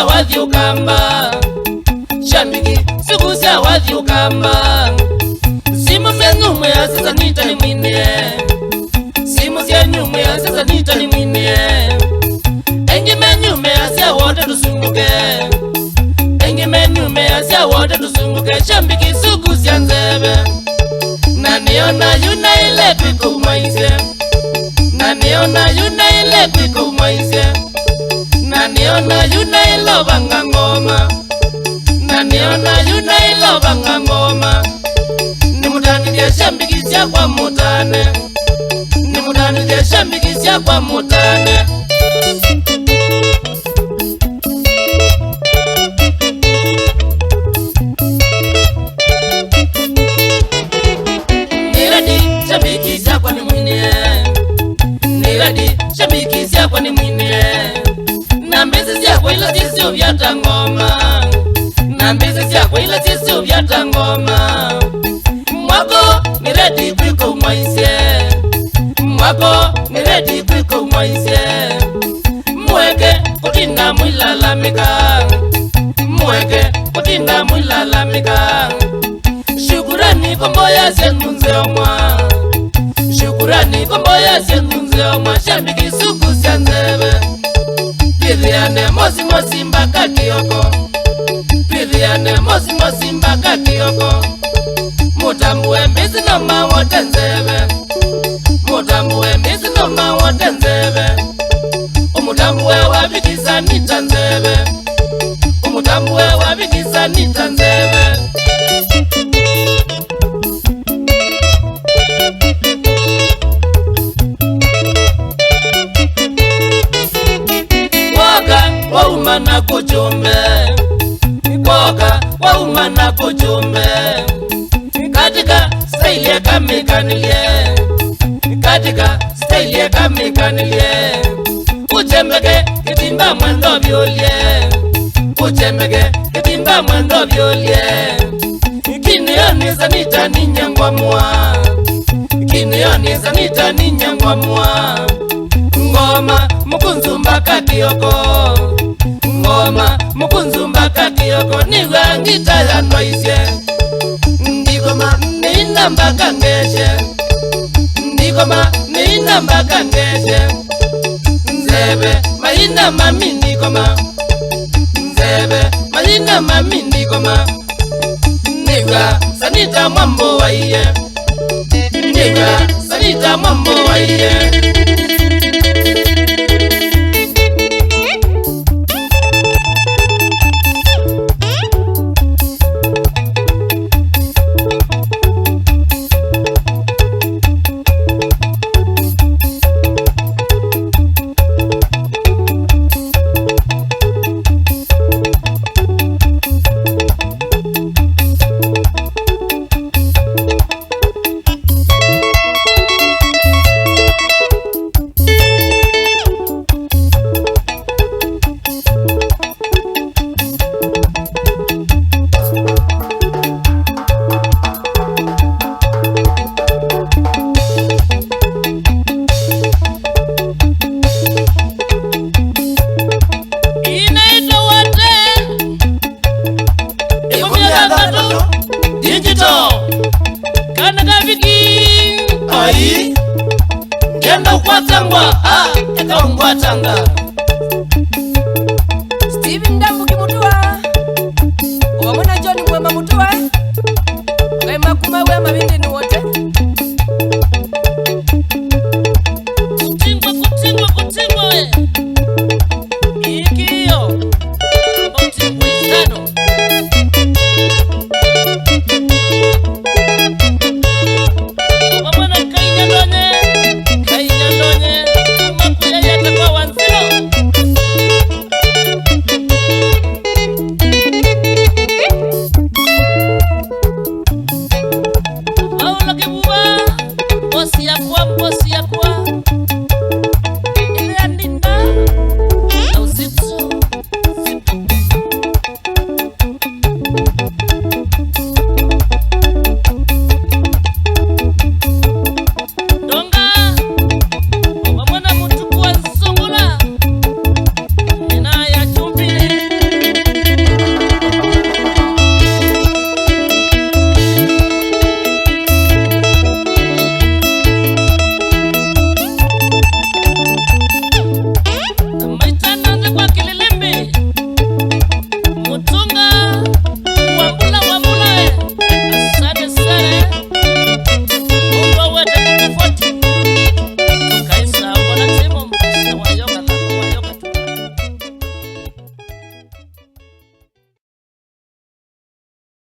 sia wathi ukamba shambiki siku sia wathi ukamba simu sia nyume ya sasa nita ni mwine simu sia nyume ya sasa nita ni mwine engi menyume ya sia wote tusunguke engi menyume ya sia wote tusunguke shambiki siku sia nzebe na niona yuna ile piku maise na niona yuna ile piku maise na niona yuna ilo banga ngoma na niona yuna ilo banga ngoma ni mutani ya shambikisha kwa mutane ni mutani ya shambikisha kwa mutane niradi shambikisha kwa ni mwine niradi shambikisha kwa ni mwine na mbezi ziyakwa ila sisi uvyata ngoma na mbezi ziyakwa ila sisi uvyata ngoma mwako ni redi kwiko umaise mwako ni redi kwiko umaise mweke kutinda mwilalamika mweke kutinda mwilalamika shukurani komboya senunze omwa shukurani komboya senunze omwa shambiki suku sianzebe Pidhiane mosi mosi mbaka kioko Pidhiane mosi mosi mbaka kioko Mutambue mbizi noma wote nzebe Mutambue mbizi noma wote nzebe Umutambue wabikisa nita nzebe Umutambue wabikisa nita nzebe waumana kuchumbe Koka waumana kuchumbe Katika staili ya kamikanilie Katika staili ya kamikanilie Uchembeke kitimba mwendo vyolie Uchembeke kitimba mwendo vyolie Kinioni zanita ninyangwa mwa Kinioni zanita ninyangwa mwa Ngoma mukunzumba kakioko Ngoma mukunzumba kakioko Niwa ngita ya noisye Ndigoma nina mbaka ngeshe Ndigoma nina mbaka ngeshe Nzebe mayina mami ndigoma Nzebe mayina mami ndigoma Niwa sanita mambo wa iye Niwa sanita mambo wa iye Kenda ukwatangwa, eka ungwatanga Steven